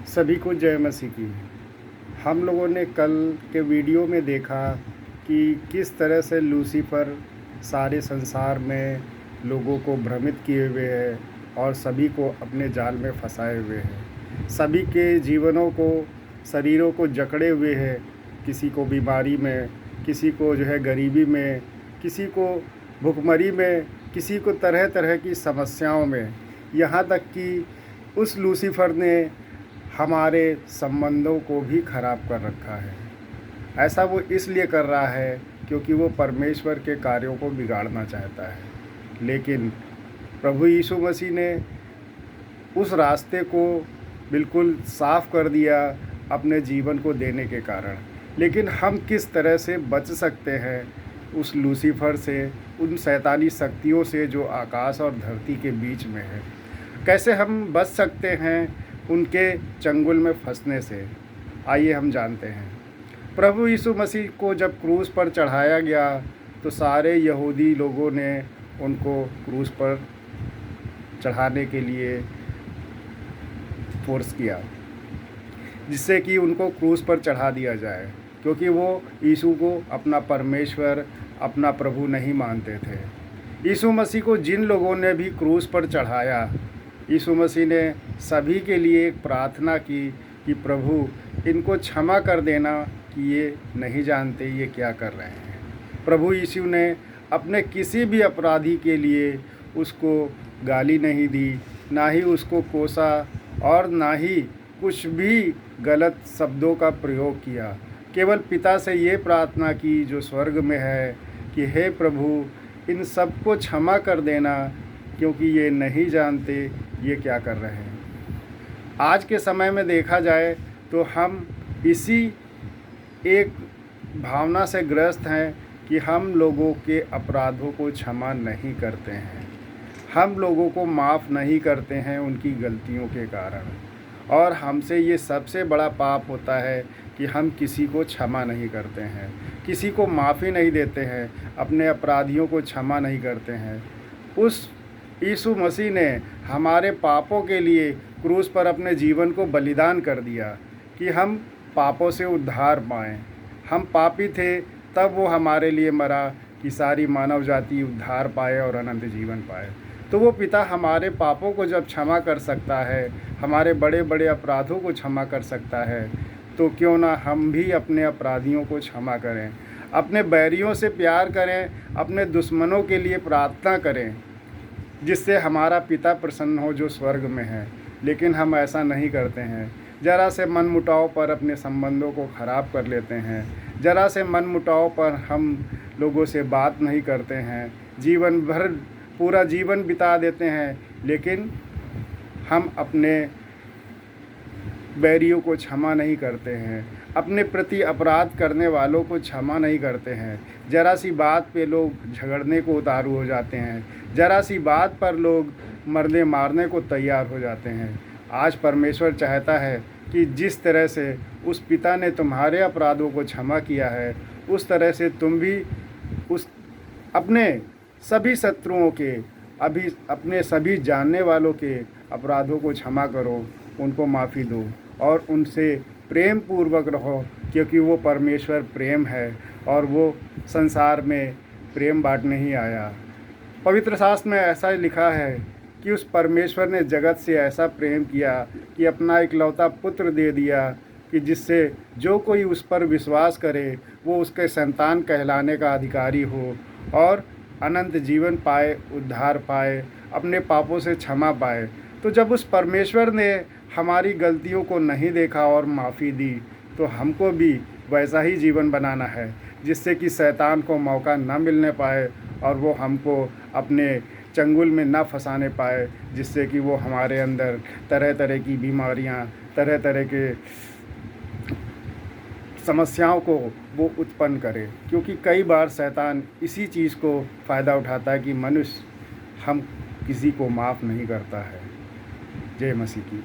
सभी को जय मसीह की। हम लोगों ने कल के वीडियो में देखा कि किस तरह से लूसीफर सारे संसार में लोगों को भ्रमित किए हुए है और सभी को अपने जाल में फंसाए हुए है। सभी के जीवनों को, शरीरों को जकड़े हुए है। किसी को बीमारी में, किसी को जो है गरीबी में, किसी को भुखमरी में, किसी को तरह तरह की समस्याओं में। यहाँ तक कि उस लूसीफर ने हमारे संबंधों को भी खराब कर रखा है। ऐसा वो इसलिए कर रहा है क्योंकि वो परमेश्वर के कार्यों को बिगाड़ना चाहता है। लेकिन प्रभु यीशु मसीह ने उस रास्ते को बिल्कुल साफ कर दिया अपने जीवन को देने के कारण। लेकिन हम किस तरह से बच सकते हैं उस लूसीफर से, उन शैतानी शक्तियों से जो आकाश और धरती के बीच में है? कैसे हम बच सकते हैं उनके चंगुल में फंसने से? आइए हम जानते हैं। प्रभु यीशु मसीह को जब क्रूस पर चढ़ाया गया तो सारे यहूदी लोगों ने उनको क्रूस पर चढ़ाने के लिए फोर्स किया, जिससे कि उनको क्रूस पर चढ़ा दिया जाए, क्योंकि वो यीशु को अपना परमेश्वर, अपना प्रभु नहीं मानते थे। यीशु मसीह को जिन लोगों ने भी क्रूस पर चढ़ाया, यीशु मसीह ने सभी के लिए एक प्रार्थना की कि प्रभु इनको क्षमा कर देना कि ये नहीं जानते ये क्या कर रहे हैं। प्रभु यीशु ने अपने किसी भी अपराधी के लिए उसको गाली नहीं दी, ना ही उसको कोसा और ना ही कुछ भी गलत शब्दों का प्रयोग किया। केवल पिता से ये प्रार्थना की जो स्वर्ग में है कि हे प्रभु इन सबको क्षमा कर देना, क्योंकि ये नहीं जानते ये क्या कर रहे हैं। आज के समय में देखा जाए तो हम इसी एक भावना से ग्रस्त हैं कि हम लोगों के अपराधों को क्षमा नहीं करते हैं, हम लोगों को माफ़ नहीं करते हैं उनकी गलतियों के कारण। और हमसे ये सबसे बड़ा पाप होता है कि हम किसी को क्षमा नहीं करते हैं, किसी को माफ़ी नहीं देते हैं, अपने अपराधियों को क्षमा नहीं करते हैं। उस यीशु मसीह ने हमारे पापों के लिए क्रूस पर अपने जीवन को बलिदान कर दिया कि हम पापों से उद्धार पाएँ। हम पापी थे, तब वो हमारे लिए मरा कि सारी मानव जाति उद्धार पाए और अनंत जीवन पाए। तो वो पिता हमारे पापों को जब क्षमा कर सकता है, हमारे बड़े बड़े अपराधों को क्षमा कर सकता है, तो क्यों ना हम भी अपने अपराधियों को क्षमा करें, अपने बैरियों से प्यार करें, अपने दुश्मनों के लिए प्रार्थना करें, जिससे हमारा पिता प्रसन्न हो जो स्वर्ग में है। लेकिन हम ऐसा नहीं करते हैं। ज़रा से मनमुटाव पर अपने संबंधों को ख़राब कर लेते हैं, ज़रा से मनमुटाव पर हम लोगों से बात नहीं करते हैं, जीवन भर पूरा जीवन बिता देते हैं, लेकिन हम अपने बैरियों को क्षमा नहीं करते हैं, अपने प्रति अपराध करने वालों को क्षमा नहीं करते हैं। ज़रा सी बात पे लोग झगड़ने को उतारू हो जाते हैं, ज़रा सी बात पर लोग मरने मारने को तैयार हो जाते हैं। आज परमेश्वर चाहता है कि जिस तरह से उस पिता ने तुम्हारे अपराधों को क्षमा किया है, उस तरह से तुम भी उस अपने सभी शत्रुओं के, अपने सभी जानने वालों के अपराधों को क्षमा करो, उनको माफ़ी दो और उनसे प्रेम पूर्वक रहो, क्योंकि वो परमेश्वर प्रेम है और वो संसार में प्रेम बांटने ही आया। पवित्र शास्त्र में ऐसा लिखा है कि उस परमेश्वर ने जगत से ऐसा प्रेम किया कि अपना इकलौता पुत्र दे दिया, कि जिससे जो कोई उस पर विश्वास करे वो उसके संतान कहलाने का अधिकारी हो और अनंत जीवन पाए, उद्धार पाए, अपने पापों से क्षमा पाए। तो जब उस परमेश्वर ने हमारी गलतियों को नहीं देखा और माफ़ी दी, तो हमको भी वैसा ही जीवन बनाना है, जिससे कि शैतान को मौका न मिलने पाए और वो हमको अपने चंगुल में न फंसाने पाए, जिससे कि वो हमारे अंदर तरह तरह की बीमारियां, तरह तरह के समस्याओं को वो उत्पन्न करे। क्योंकि कई बार शैतान इसी चीज़ को फ़ायदा उठाता है कि मनुष्य हम किसी को माफ़ नहीं करता है। जय मसीह की।